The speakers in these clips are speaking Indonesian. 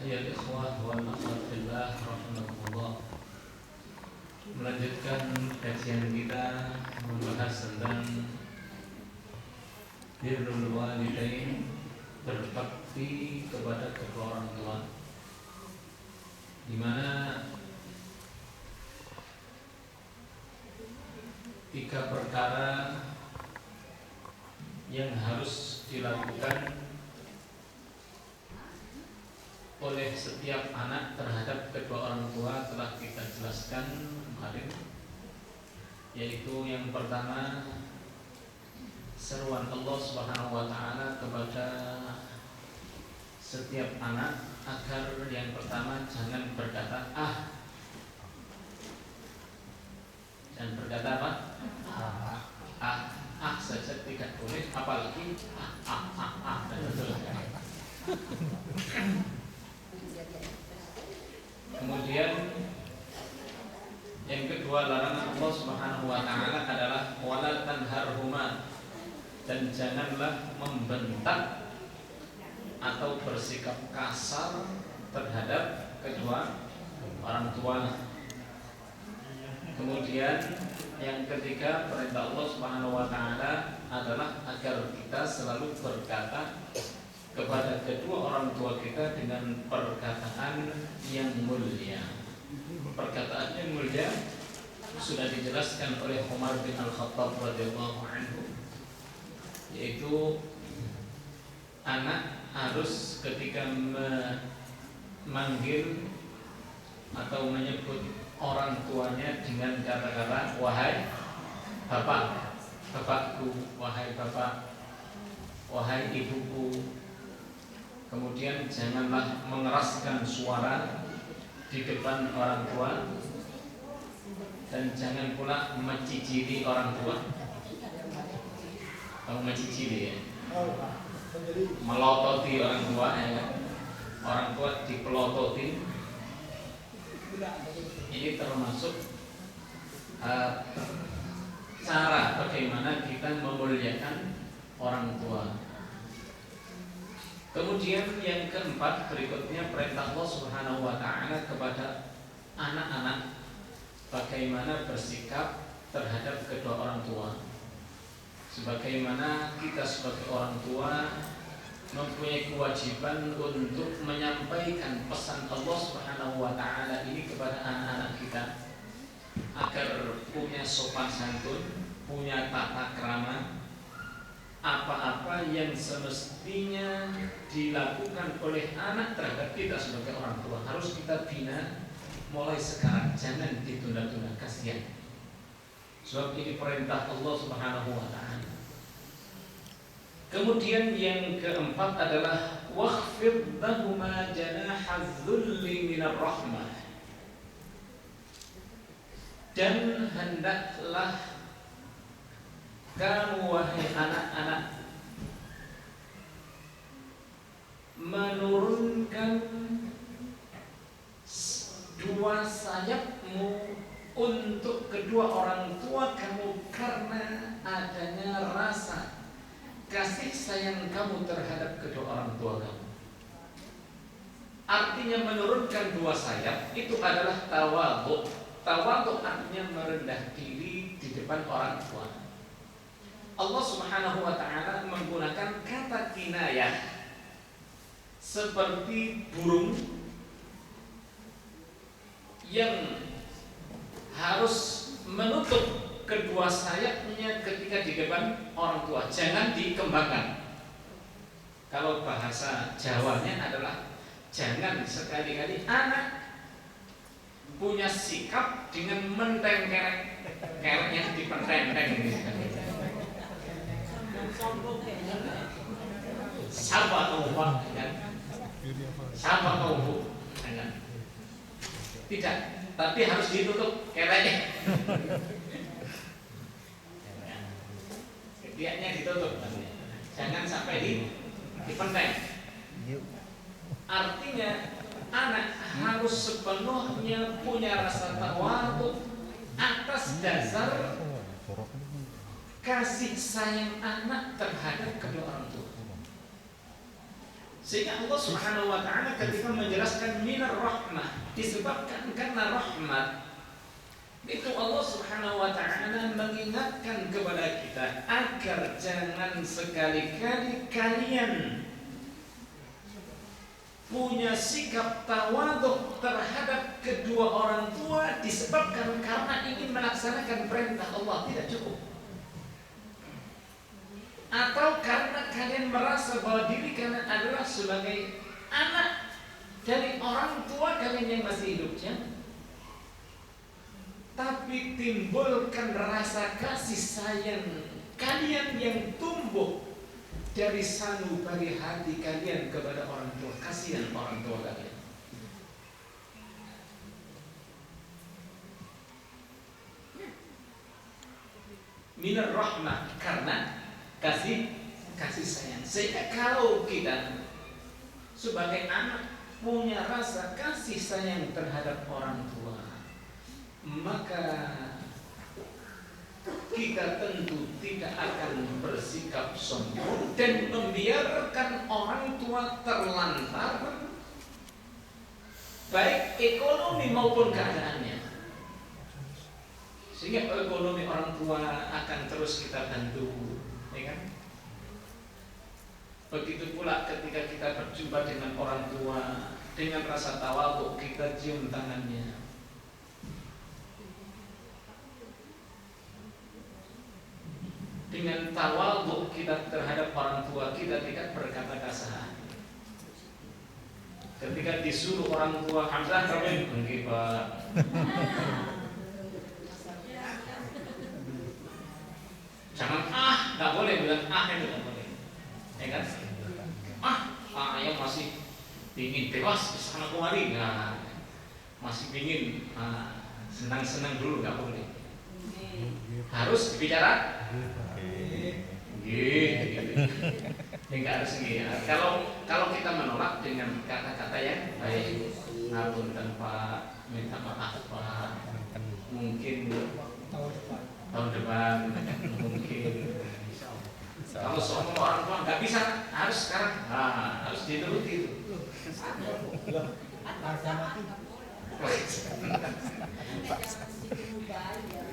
Ya ikhwah wal akhwat fillah rahimakumullah. Melanjutkan kajian kita membahas tentang birrul walidain, berbakti kepada kedua orang tua, di mana tiga perkara yang harus dilakukan oleh setiap anak terhadap kedua orang tua telah kita jelaskan kemarin, yaitu yang pertama seruan Allah Subhanahu wa taala kepada setiap anak agar yang pertama jangan berkata jangan berkata apa? Saja tidak boleh, apalagi Kemudian yang kedua, larangan Allah Subhanahu wa taala adalah wala tanharhuma, dan janganlah membentak atau bersikap kasar terhadap kedua orang tua. Kemudian yang ketiga, perintah Allah Subhanahu wa taala adalah agar kita selalu berkata kepada kedua orang tua kita dengan perkataan yang mulia. Perkataan yang mulia sudah dijelaskan oleh Umar bin Al-Khattab radhiyallahu anhu, yaitu anak harus ketika memanggil atau menyebut orang tuanya dengan kata-kata wahai bapak, bapakku, wahai bapak, wahai ibuku. Kemudian janganlah mengeraskan suara di depan orang tua, dan jangan pula mencicili orang tua. Kamu mencicili ya? Melototi orang tua ya. Orang tua dipelototi. Ini termasuk cara bagaimana kita memuliakan orang tua. Kemudian yang keempat, berikutnya perintah Allah Subhanahu wa taala kepada anak-anak bagaimana bersikap terhadap kedua orang tua. Sebagaimana kita sebagai orang tua mempunyai kewajiban untuk menyampaikan pesan Allah Subhanahu wa taala ini kepada anak-anak kita agar punya sopan santun, punya tata krama. Apa-apa yang semestinya dilakukan oleh anak terhadap kita sebagai orang tua harus kita bina mulai sekarang, jangan ditunda-tunda, kasihan. Sebab ini perintah Allah Subhanahu wa taala. Kemudian yang keempat adalah wakhfid lahuma janahadz-dzulli minar rahmah, dan hendaklah kamu wahai anak-anak menurunkan dua sayapmu untuk kedua orang tua kamu karena adanya rasa kasih sayang kamu terhadap kedua orang tua kamu. Artinya menurunkan dua sayap itu adalah tawadhu. Tawadhu artinya merendah diri di depan orang tua. Allah Subhanahu wa taala menggunakan kata kinayah seperti burung yang harus menutup kedua sayapnya ketika di depan orang tua, jangan dikembangkan. Kalau bahasa Jawanya adalah jangan sekali-kali anak punya sikap dengan menteng kereknya dipenteng-teng gitu. Siapa kamu Pak? Siapa kamu? Tidak, tapi harus ditutup kereknya. Ketiaknya ditutup, jangan sampai dipenteng. Artinya anak harus sepenuhnya punya rasa tawadhu atas dasar kasih sayang anak terhadap kedua orang tua. Sehingga Allah Subhanahu wa taala ketika menjelaskan minar rahmah, disebabkan karena rahmat, itu Allah Subhanahu wa taala mengingatkan kepada kita agar jangan sekali-kali kalian punya sikap tawadhu terhadap kedua orang tua disebabkan karena ingin melaksanakan perintah Allah, tidak cukup. Atau karena kalian merasa bahwa diri kalian adalah sebagai anak dari orang tua kalian yang masih hidupnya, tapi timbulkan rasa kasih sayang kalian yang tumbuh dari sanubari hati kalian kepada orang tua, kasihan orang tua kalian. Minar rahmah, karena kasih sayang. Sehingga kalau kita sebagai anak punya rasa kasih sayang terhadap orang tua, maka kita tentu tidak akan bersikap sombong dan membiarkan orang tua terlantar baik ekonomi maupun keadaannya. Sehingga ekonomi orang tua akan terus kita bantu, ya kan? Begitu pula ketika kita berjumpa dengan orang tua, dengan rasa tawadhu kita cium tangannya. Dengan tawadhu kita terhadap orang tua, kita tidak berkata kasar. Ketika disuruh orang tua Hamzah, kami enggak Pak. Jangan nggak boleh bilang itu nggak boleh, ya kan? Ayah masih ingin bebas ke sana kemari, masih ingin senang-senang dulu, nggak boleh. Harus bicara, gitu. Nggak harus gitu. Kalau kita menolak dengan kata-kata yang baik, ngapunten Pak, minta maaf Pak, mungkin tahun depan mungkin. Kalau semua orang tua nggak bisa, harus sekarang, harus dituruti itu.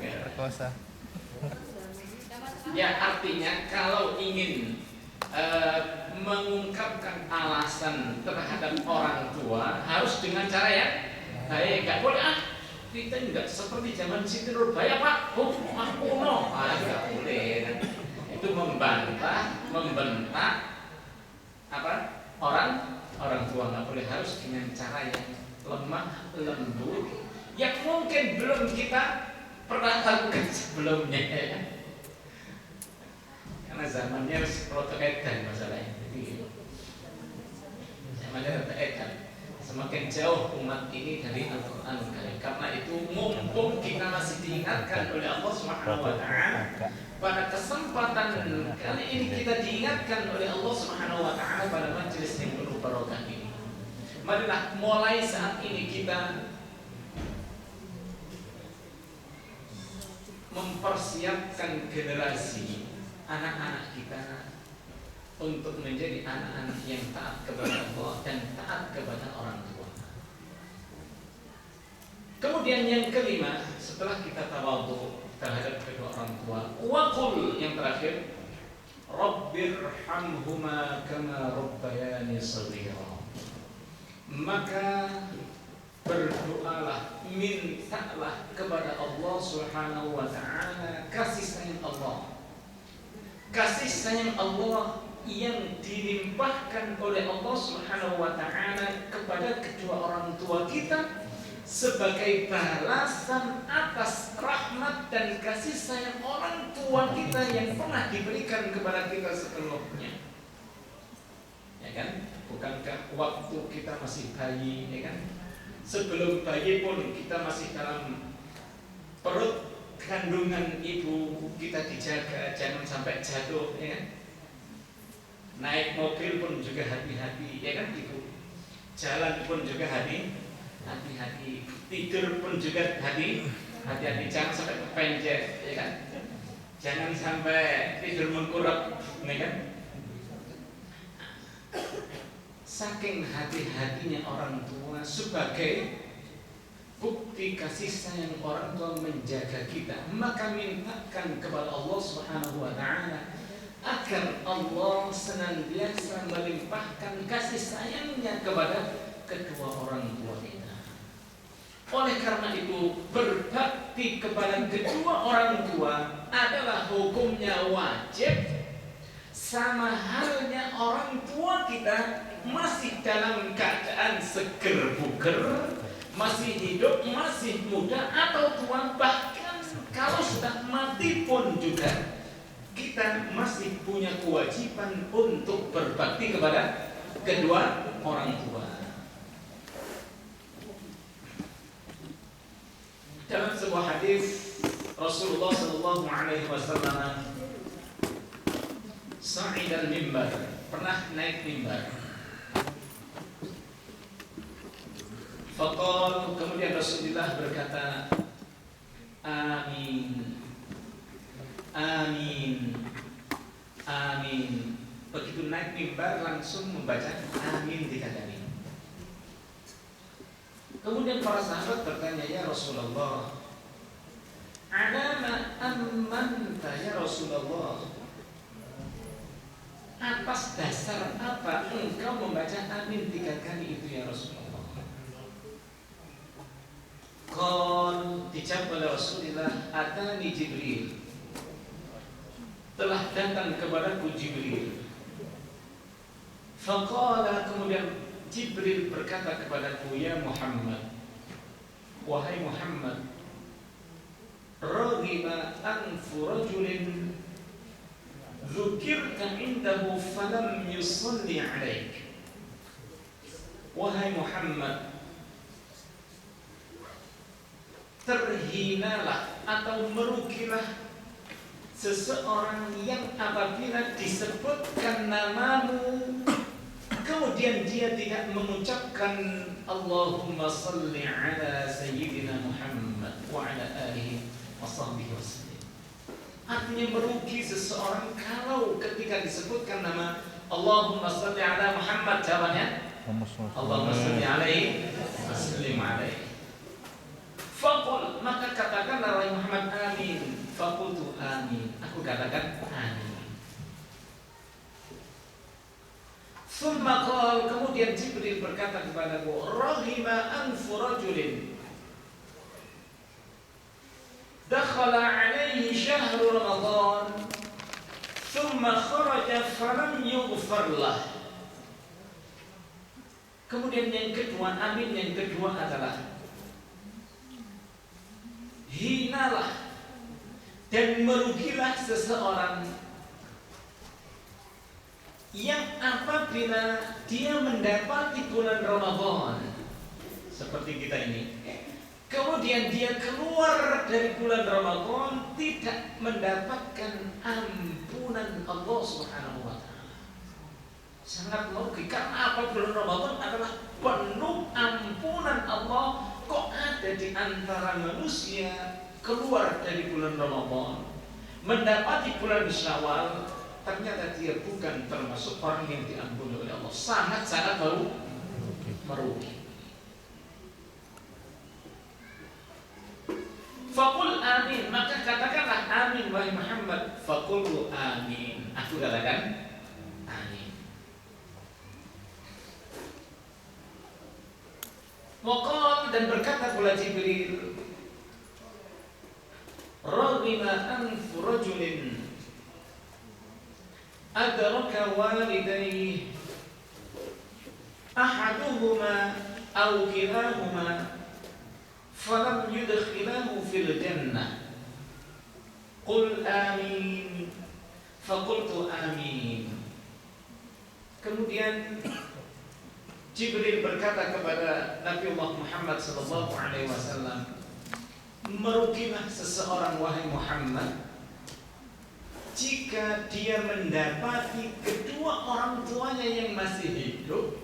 Perkosa. Ya, artinya kalau ingin mengungkapkan alasan terhadap orang tua harus dengan cara yang baik. Nggak boleh kita nggak seperti zaman Siti Nurbaya Pak, kuno, nggak boleh. Itu membentak orang tua, nggak boleh. Harus dengan cara yang lemah lembut, yang mungkin belum kita pernah lakukan sebelumnya, ya. Karena zamannya roto edan masalahnya, jadi zamannya roto edan. Semakin jauh umat ini dari Al-Quran Karim. Karena itu mumpung kita masih diingatkan oleh Allah Subhanahu wa taala, pada kesempatan kali ini kita diingatkan oleh Allah Subhanahu wa taala pada majelis yang penuh barokah ini. Marilah mulai saat ini kita mempersiapkan generasi anak-anak kita untuk menjadi anak-anak yang taat kepada Allah dan taat kepada orang tua. Kemudian yang kelima, setelah kita tawadhu terhadap kedua orang tua, waqul, yang terakhir, Rabbirhamhuma kama rabbayani shaghira. Maka berdoalah, mintalah kepada Allah Subhanahu wa taala kasih sayang Allah. Kasih sayang Allah yang dilimpahkan oleh Allah Subhanahu wa taala kepada kedua orang tua kita sebagai balasan atas rahmat dan kasih sayang orang tua kita yang pernah diberikan kepada kita sebelumnya. Ya kan? Bukankah waktu kita masih bayi, ya kan? Sebelum bayi pun kita masih dalam perut kandungan ibu, kita dijaga jangan sampai jatuh, ya kan? Naik mobil pun juga hati-hati, ya kan ibu. Jalan pun juga hati-hati. Tidur pun juga hati-hati. Jangan sampai kepencet, ya kan? Jangan sampai tidur mengkurap, ya kan? saking hati-hatinya orang tua sebagai bukti kasih sayang orang tua menjaga kita, maka mintakan kepada Allah Subhanahu wa taala agar Allah senantiasa melimpahkan kasih sayangnya kepada kedua orang tua kita. Oleh karena itu, berbakti kepada kedua orang tua adalah hukumnya wajib, sama halnya orang tua kita masih dalam keadaan seger buger, masih hidup, masih muda atau tua, bahkan kalau sudah mati pun juga kita masih punya kewajiban untuk berbakti kepada kedua orang tua. Dalam sebuah hadis Rasulullah sallallahu alaihi wasallam sa'idal mimbar, pernah naik mimbar. Faqal, kemudian Rasulullah berkata, amin, amin, amin. Begitu naik mimbar langsung membaca amin 3 kali. Kemudian para sahabat bertanya, ya Rasulullah, alama ammanta ya Rasulullah, atas dasar apa engkau membaca amin 3 kali itu ya Rasulullah? Qal, dijawab oleh Rasulullah, atani Jibril, telah datang kepadaku Jibril. Faqala, kemudian Jibril berkata kepadaku, ya Muhammad, wahai Muhammad, raghiba anfu rajulin dzukirta indahu falam yusalli alaik. Wahai Muhammad, terhinalah atau merugilah seseorang yang apabila disebutkan namamu kemudian dia tidak mengucapkan Allahumma salli ala sayyidina Muhammad wa ala alihi wa sahbihi wasallam. Artinya merugi seseorang kalau ketika disebutkan nama Allahumma salli ala Muhammad, jawabannya Allahumma salli alaihi wa sallim alaihi. Faqul, maka katakanlah wahai Muhammad, amin. Faqultu amin, aku katakan amin. Thumma qala, kemudian Jibril berkata kepadaku, rahima anfu rajulin dakhala alaihi syahru Ramadan thumma kharaja falam yughfar lah. Kemudian yang kedua, amin yang kedua adalah hinalah dan merugilah seseorang yang apabila dia mendapati bulan Ramadan seperti kita ini, kemudian dia keluar dari bulan Ramadan tidak mendapatkan ampunan Allah Subhanahu wa taala. Sangat logis, karena apa? Bulan Ramadan adalah penuh ampunan Allah. Kok ada di antara manusia keluar dari bulan Ramadan mendapati bulan Syawal, ternyata dia bukan termasuk orang yang diampuni oleh Allah. Sangat-sangat merugi. Faqul amin, maka katakanlah amin wahai Muhammad. Faqulu amin, aku katakan amin. Waqal, dan berkata pula Jibril, raghima anfu rajulin adraka walidayhi ahaduhuma aw kilahuma falam yudkhilahu fil jannah. Qul amin. Faqultu amin. Kemudian Jibril berkata kepada Nabi Allah Muhammad sallallahu alaihi wasallam, merugilah seseorang wahai Muhammad jika dia mendapati kedua orang tuanya yang masih hidup,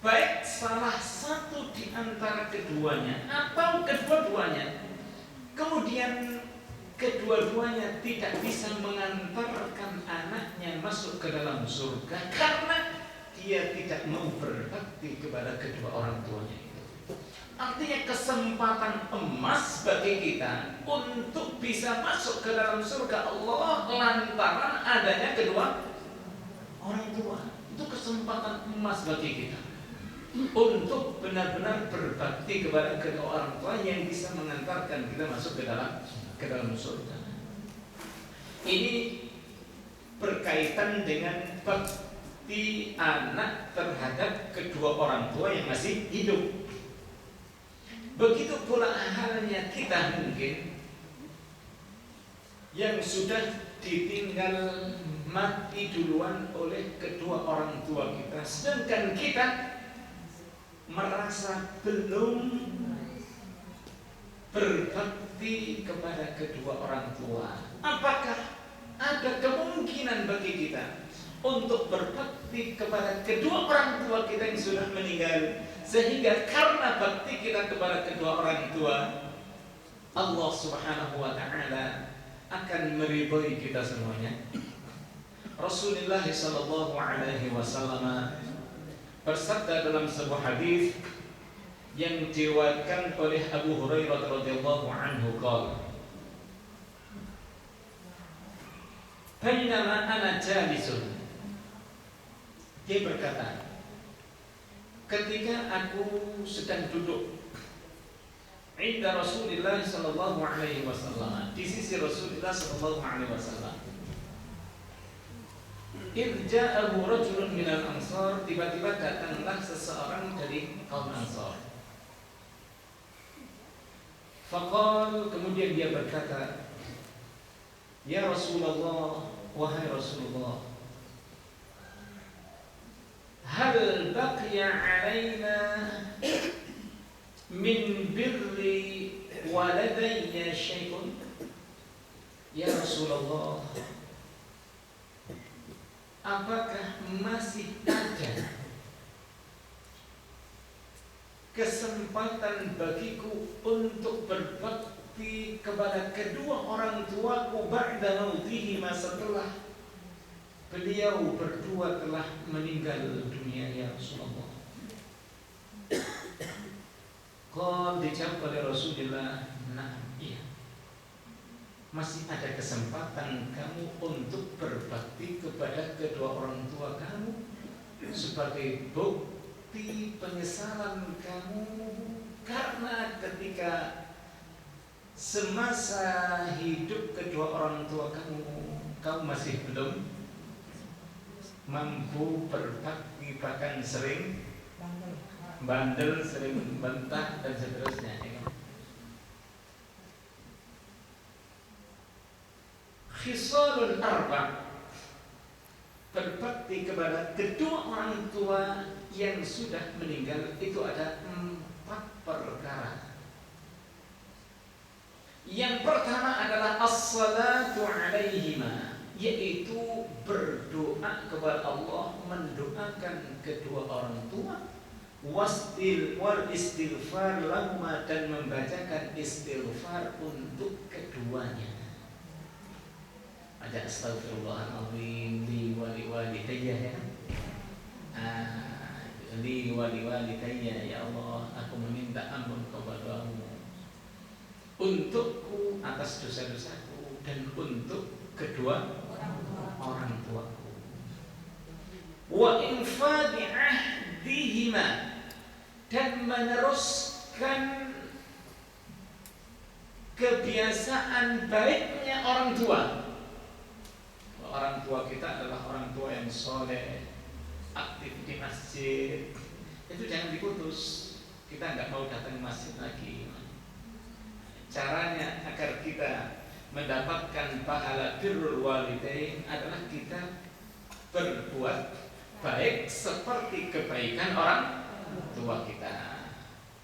baik salah satu di antara keduanya atau kedua-duanya, kemudian kedua-duanya tidak bisa mengantarkan anaknya masuk ke dalam surga karena dia tidak mau berbakti kepada kedua orang tuanya itu. Artinya kesempatan emas bagi kita untuk bisa masuk ke dalam surga Allah lantaran adanya kedua orang tua. Itu kesempatan emas bagi kita untuk benar-benar berbakti kepada kedua orang tua yang bisa mengantarkan kita masuk ke dalam surga. Ini berkaitan dengan bakti anak terhadap kedua orang tua yang masih hidup. Begitu pula halnya kita mungkin yang sudah ditinggal mati duluan oleh kedua orang tua kita, sedangkan kita merasa belum berbakti kepada kedua orang tua. Apakah ada kemungkinan bagi kita untuk berbakti kepada kedua orang tua kita yang sudah meninggal, sehingga karena bakti kita kepada kedua orang tua Allah Subhanahu wa ta'ala akan meridhai kita semuanya? Rasulullah sallallahu alaihi wasallam bersabda dalam sebuah hadis yang diriwayatkan oleh Abu Hurairah radhiyallahu anhu qala, "Bainama ana jalisun." Dia berkata, ketika aku sedang duduk inda Rasulullah sallallahu alaihi wasallam, di sisi Rasulullah sallallahu alaihi wasallam, irja'ahu rajulun minal ansar, tiba-tiba datanglah seseorang dari kaum Ansar. Faqal, kemudian dia berkata, "Ya Rasulullah, wahai Rasulullah, hal baqiya alaina min birri waladayya syai'un?" Ya Rasulullah, apakah masih ada kesempatan bagiku untuk berbakti kepada kedua orang tuaku ba'da mautihima, setelah beliau berdua telah meninggal dunia, ya Rasulullah? Qala, dijawab oleh Rasulullah, nah, iya, masih ada kesempatan kamu untuk berbakti kepada kedua orang tua kamu sebagai bukti penyesalan kamu karena ketika semasa hidup kedua orang tua kamu masih belum mampu berbakti, bahkan sering bandel, sering bentak dan seterusnya. Khisalun arba', berbakti kepada kedua orang tua yang sudah meninggal itu ada 4 perkara. Yang pertama adalah as-salatu alaihima, yaitu berdoa kepada Allah, mendoakan kedua orang tua, wal istighfar lahuma, dan membacakan istighfar untuk keduanya. Ada astaghfirullahaladzim li wali walidayya, li wali walidayya, ya Allah, aku meminta ampun kepadamu untukku atas dosa-dosaku dan untuk kedua orang tuaku. Wa infadi ahdihima, dan meneruskan kebiasaan baiknya orang tua. Orang tua kita adalah orang tua yang soleh, aktif di masjid, itu jangan diputus. Kita nggak mau datang ke masjid lagi. Caranya agar kita mendapatkan pahala birrul walidain adalah kita berbuat baik seperti kebaikan orang tua kita.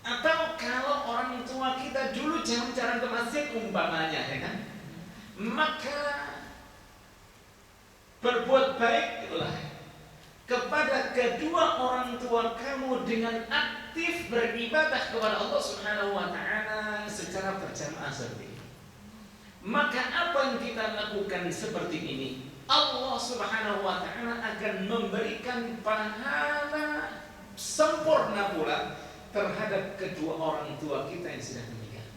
Atau kalau orang tua kita dulu jarang-jarang ke masjid umpamanya, ya kan? Maka berbuat baiklah kepada kedua orang tua kamu dengan aktif beribadah kepada Allah Subhanahu wa ta'ala secara berjamaah seperti ini. Maka apa yang kita lakukan seperti ini, Allah Subhanahu wa ta'ala akan akan memberikan pahala sempurna pula terhadap kedua orang tua kita yang sudah meninggal.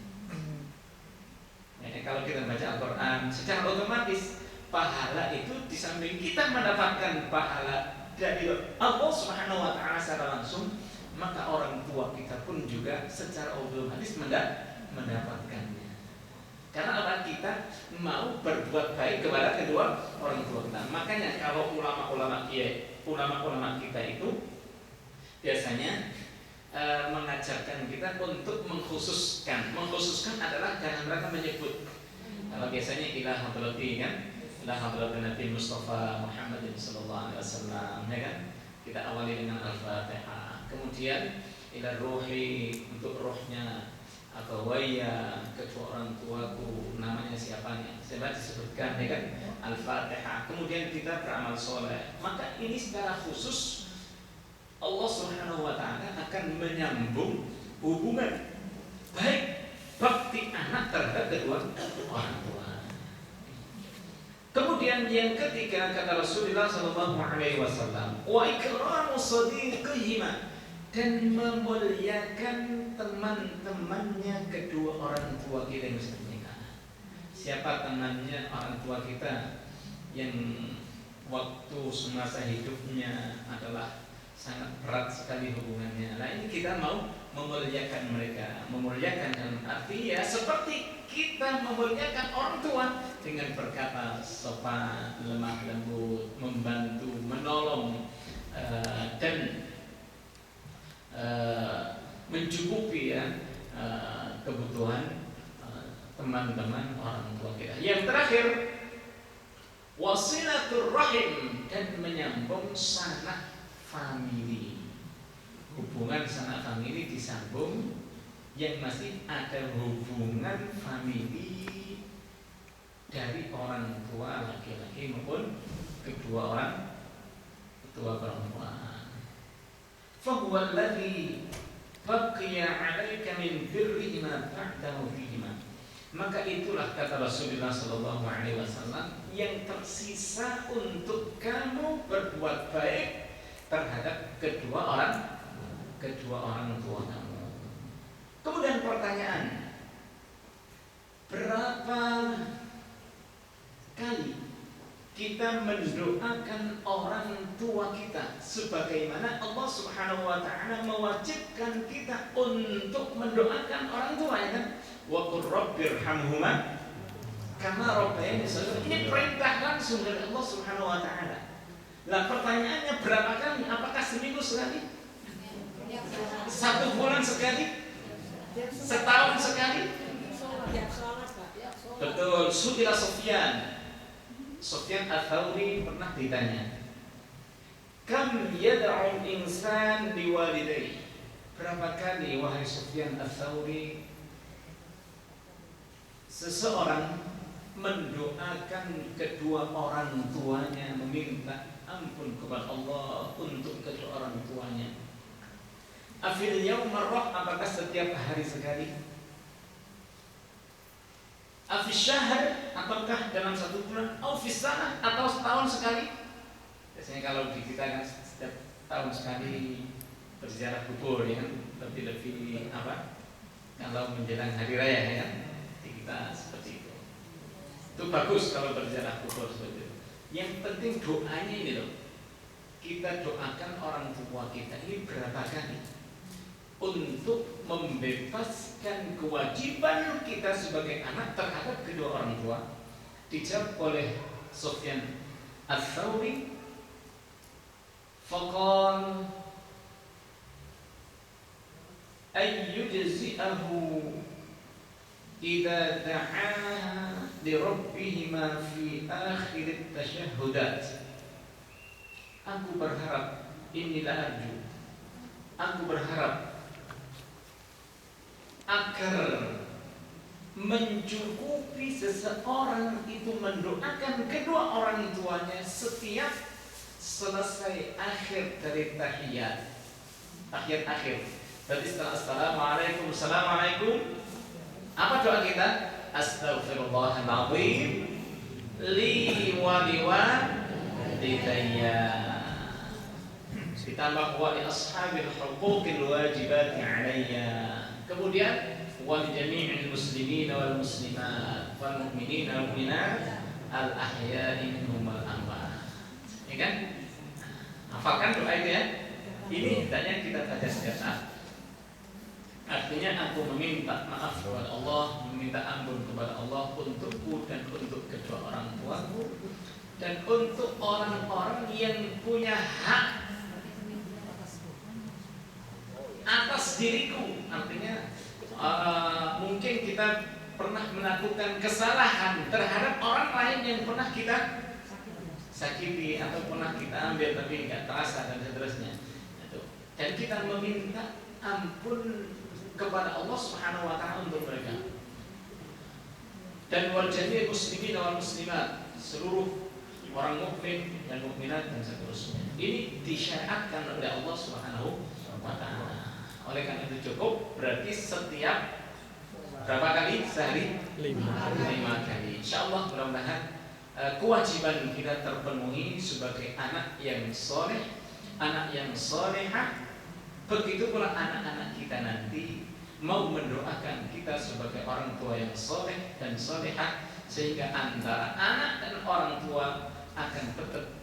Ya, kalau kita baca Al-Quran secara otomatis pahala itu di samping kita mendapatkan pahala dari Allah Subhanahu wa taala secara langsung, maka orang tua kita pun juga secara otomatis mendapatkannya. Karena apa? Kita mau berbuat baik kepada kedua orang tua kita. Makanya kalau ulama-ulama kita itu biasanya mengajarkan kita untuk mengkhususkan adalah jangan mereka menyebut. Kalau biasanya ila hadrati kan, ila hadratin Nabi Mustafa Muhammad sallallahu alaihi wasallam, ya kan? Kita awali dengan Al-Fatihah. Kemudian ila ruhi, untuk rohnya atau waya kedua orang tuaku, namanya siapa nih? Saya disebutkan, ya kan? Al-Fatihah. Kemudian kita beramal soleh. Maka ini secara khusus Allah Subhanahu wa taala akan menyambung hubungan baik bakti anak terhadap kedua orang tua. Kemudian yang ketiga kata Rasulullah sallallahu alaihi wasallam, wa ikramu sadiqihima, dan memuliakan teman-temannya kedua orang tua kita yang sudah menikah. Siapa temannya orang tua kita yang waktu semasa hidupnya adalah sangat berat sekali hubungannya. Nah ini kita mau memuliakan mereka. Memuliakan dalam arti ya seperti kita memuliakan orang tua dengan berkata sopan, lemah lembut, membantu, menolong, dan mencukupi ya kebutuhan teman-teman orang tua kita. Yang terakhir, wasilatur rahim, dan menyambung sanak famili. Hubungan sanak famili disambung, yang masih ada hubungan famili dari orang tua laki-laki maupun kedua orang tua perempuan. Fahuwa alladhi baqiya 'alaika min birrihima ba'dahu fihima. Maka itulah kata Rasulullah sallallahu alaihi wasallam yang tersisa untuk kamu berbuat baik terhadap kedua orang tua kamu. Kemudian pertanyaan, berapa kali kita mendoakan orang tua kita sebagaimana Allah Subhanahu wa taala mewajibkan kita untuk mendoakan orang tua, ya kan? Wa qur rabbirhamhuma kama rabbayani shaghira. Ini perintah langsung dari Allah Subhanahu wa taala. Lah pertanyaannya berapa kali? Apakah seminggu sekali? Satu bulan sekali? Setahun sekali? Betul. Su'ila Sufyan Ats-Tsauri pernah ditanya, kam yad'u al-insan liwalidayhi. Berapa kali wahai Sufyan Ats-Tsauri seseorang mendoakan kedua orang tuanya, meminta ampun kepada Allah untuk kedua orang tuanya? Afil yaum marrah, apakah setiap hari sekali? Afil syahr, apakah dalam satu bulan? Au fis sanah, atau setahun sekali? Biasanya kalau di kita kan setiap tahun sekali berziarah kubur, ya kan? Lebih apa? Kalau menjelang hari raya, ya kan? Di kita seperti itu. Itu bagus kalau berziarah kubur seperti itu. Yang penting doanya ini loh. Kita doakan orang tua kita ini berapa kali untuk membebaskan kewajiban kita sebagai anak terhadap kedua orang tua? Dijawab oleh Sufyan Ats-Tsauri, faqal ayyujzi'ahu idza da'a li rabbihima fi akhir at-tashahhudat. Aku berharap, inilah arju, aku berharap agar mencukupi seseorang itu mendoakan kedua orang tuanya setiap selesai akhir dari tahiyat, akhir. Berarti setelah assalamualaikum, apa doa kita? Astaghfirullahaladzim li wa liwalidayya. ditambah wa li ashabil huquqil wajibati 'alayya. Kemudian wa li jami'il muslimin wal muslimat wal mu'minin wal mu'minat al ahya'i minhum wal amwat. Ya kan? Hafalkan doa itu ya. Ini hendaknya kita baca setiap saat. Artinya aku meminta maaf kepada Allah, meminta ampun kepada Allah untukku dan untuk kedua orang tuaku dan untuk orang-orang yang punya hak atas diriku. Artinya mungkin kita pernah melakukan kesalahan terhadap orang lain yang pernah kita sakiti atau pernah kita ambil tapi nggak terasa dan seterusnya. Dan kita meminta ampun kepada Allah Subhanahu wa taala untuk mereka. Dan wal jami'il muslimin wal muslimat, seluruh orang mukmin dan mukminat dan seterusnya. Ini disyariatkan oleh Allah Subhanahu wa taala. Oleh karena itu cukup, berarti setiap berapa kali sehari? 5 kali. Insyaallah mudah-mudahan kewajiban kita terpenuhi sebagai anak yang soleh, anak yang solehah. Begitu pula anak-anak kita nanti mau mendoakan kita sebagai orang tua yang soleh dan solehah, sehingga antara anak dan orang tua akan tetap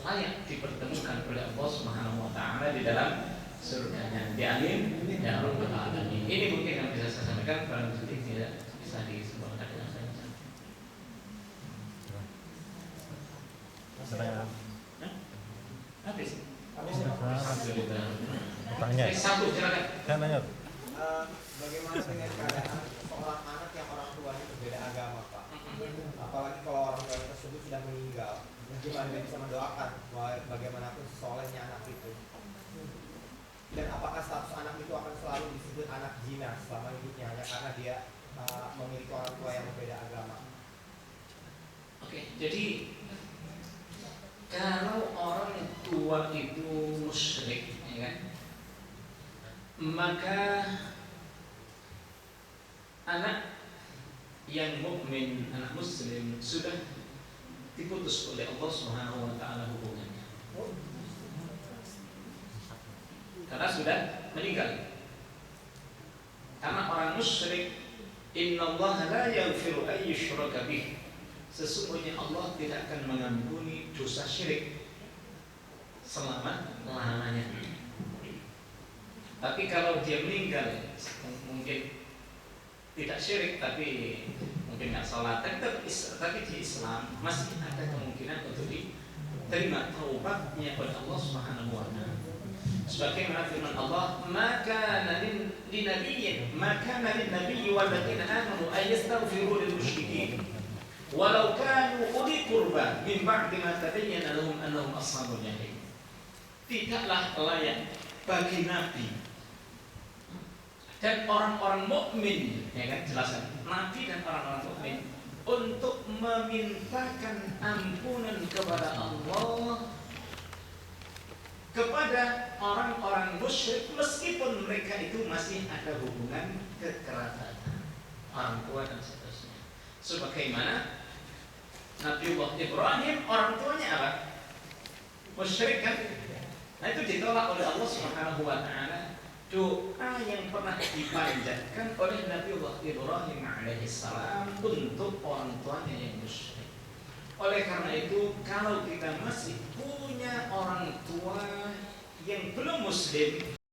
layak dipertemukan oleh Allah Subhanahu wa taala di dalam surganya. Amin ya rabbal alamin. Ini mungkin yang bisa saya sampaikan, kalau tidak bisa disebutkan dengan saya. Habis. Alhamdulillah. Pertanyaan. Satu silakan. Saya nanya. Bagaimana dengan keadaan seorang anak yang orang tuanya berbeda agama, Pak? Apalagi kalau orang tua tersebut sudah meninggal, bagaimana dia bisa mendoakan bagaimanapun solehnya anak itu? Dan apakah status anak itu akan selalu disebut anak zina selama hidupnya hanya karena dia memiliki orang tua yang berbeda agama? Oke, jadi kalau orang tua itu musyrik, ya kan, maka anak yang mukmin, anak muslim sudah diputus oleh Allah Subhanahu wa taala hubungannya. Karena sudah meninggal. Karena orang musyrik, innallaha la yaghfiru an yushraka bih. Sesungguhnya Allah tidak akan mengampuni dosa syirik selama-lamanya. Tapi kalau dia meninggal, mungkin tidak syirik tapi mungkin nggak sholat, tapi di Islam masih ada kemungkinan untuk diterima taubatnya oleh Allah Subhanahu wa taala. Sebagaimana firman Allah, maka linabiyyin wal ladzina amanu ayastaghfiru lil musyrikin walau kanu uli qurba min ba'di ma tabayyana lahum annahum ashabul jahim. Tidaklah layak bagi nabi dan orang-orang mukmin, ya kan, jelasan nabi dan orang-orang mukmin untuk memintakan ampunan kepada Allah kepada orang-orang musyrik meskipun mereka itu masih ada hubungan kekerabatan orang tua dan seterusnya. Sebagaimana Nabiullah Ibrahim, orang tuanya apa? Musyrik kan? Nah itu ditolak oleh Allah Subhanahu wa taala. Doa yang pernah dipanjatkan oleh Nabiullah Ibrahim alaihissalam untuk orang tuanya yang musyrik. Oleh karena itu, kalau kita masih punya orang tua yang belum muslim,